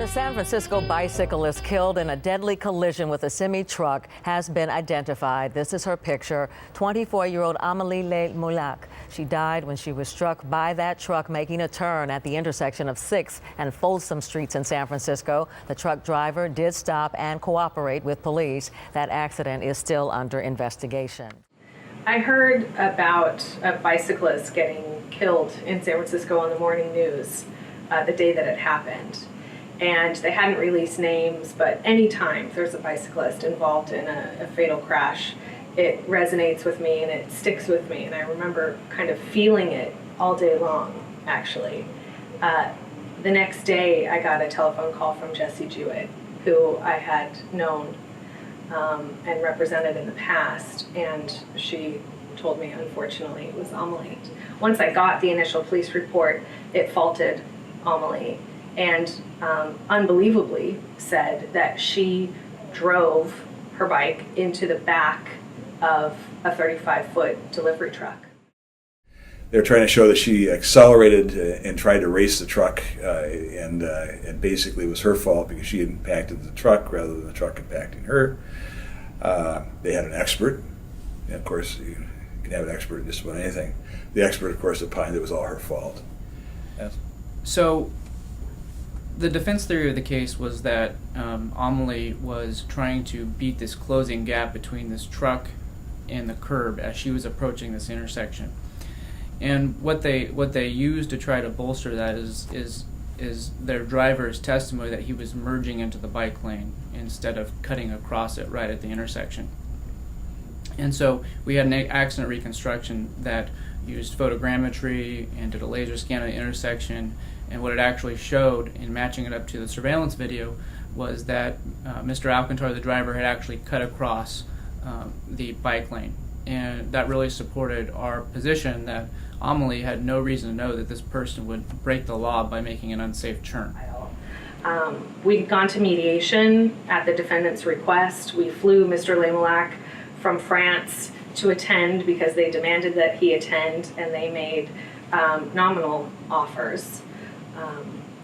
The San Francisco bicyclist killed in a deadly collision with a semi-truck has been identified. This is her picture, 24-year-old Amélie LeMoullac. She died when she was struck by that truck making a turn at the intersection of 6th and Folsom Streets in San Francisco. The truck driver did stop and cooperate with police. That accident is still under investigation. I heard about a bicyclist getting killed in San Francisco on the morning news the day that it happened. And they hadn't released names, but anytime there's a bicyclist involved in a fatal crash, it resonates with me and it sticks with me. And I remember kind of feeling it all day long, actually. The next day, I got a telephone call from Jessie Jewett, who I had known and represented in the past, and she told me, unfortunately, it was Amélie. Once I got the initial police report, it faulted Amélie, and unbelievably said that she drove her bike into the back of a 35-foot delivery truck. They're trying to show that she accelerated and tried to race the truck, and basically it was her fault because she had impacted the truck rather than the truck impacting her. They had an expert, and of course you can have an expert in just about anything. The expert, of course, opined it was all her fault. Yes. So the defense theory of the case was that Amélie was trying to beat this closing gap between this truck and the curb as she was approaching this intersection. And what they used to try to bolster that is their driver's testimony that he was merging into the bike lane instead of cutting across it right at the intersection. And so we had an accident reconstruction that used photogrammetry and did a laser scan of the intersection, and what it actually showed in matching it up to the surveillance video was that Mr. Alcantar, the driver, had actually cut across the bike lane. And that really supported our position that Amélie had no reason to know that this person would break the law by making an unsafe turn. We had gone to mediation at the defendant's request. We flew Mr. LeMoullac from France to attend because they demanded that he attend, and they made nominal offers,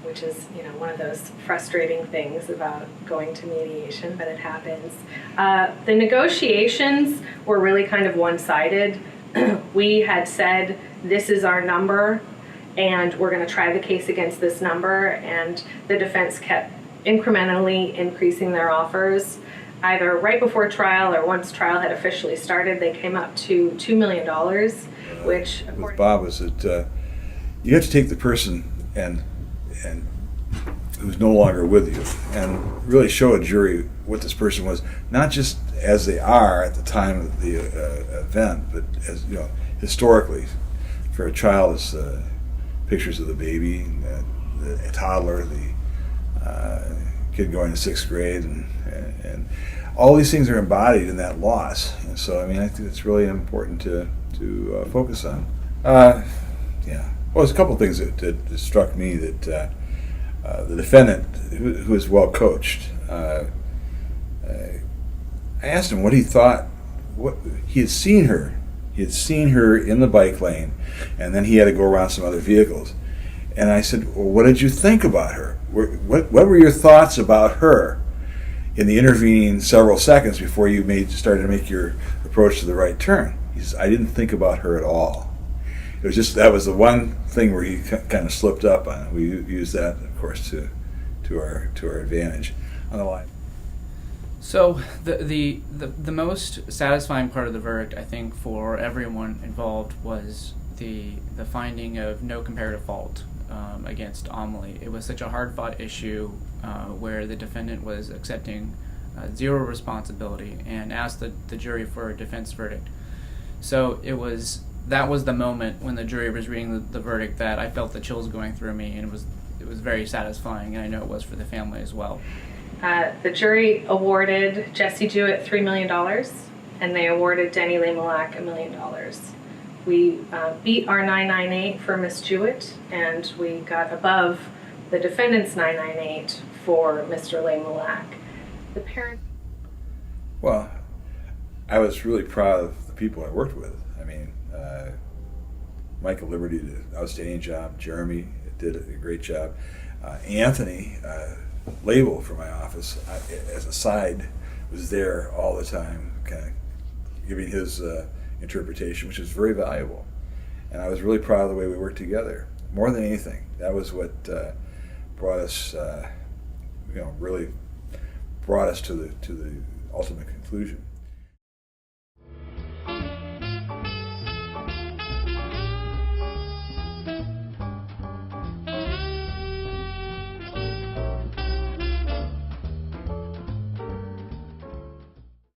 which is, one of those frustrating things about going to mediation, but it happens. The negotiations were really kind of one-sided. We had said, this is our number, and we're going to try the case against this number, and the defense kept incrementally increasing their offers. Either right before trial or once trial had officially started, they came up to $2 million, which... with Bob was that you have to take the person and who's no longer with you and really show a jury what this person was, not just as they are at the time of the event, but as historically. For a child, it's pictures of the baby, the toddler, the kid going to 6th grade, and all these things are embodied in that loss. And so, I think it's really important to focus on. Well, there's a couple of things that struck me that the defendant, who is well coached, I asked him what he thought. What he had seen her. He had seen her in the bike lane, and then he had to go around some other vehicles. And I said, well, what did you think about her? What were your thoughts about her in the intervening several seconds before you started to make your approach to the right turn? He says, I didn't think about her at all. It was just, that was the one thing where he kind of slipped up on it. We used that, of course, to our advantage on the line. So the most satisfying part of the verdict, I think, for everyone involved was the finding of no comparative fault against Amélie. It was such a hard-fought issue where the defendant was accepting zero responsibility and asked the jury for a defense verdict. So that was the moment when the jury was reading the verdict that I felt the chills going through me, and it was very satisfying, and I know it was for the family as well. The jury awarded Jessie Jewett $3 million, and they awarded Denny LeMoullac $1 million. We beat our 998 for Miss Jewett, and we got above the defendant's 998 for Mr. LeMoullac. The parents... Well, I was really proud of the people I worked with. Michael Liberty did an outstanding job. Jeremy did a great job. Anthony label for my office, as a side, was there all the time, kind of giving his interpretation, which is very valuable. And I was really proud of the way we worked together. More than anything, that was what brought us, really brought us to the ultimate conclusion.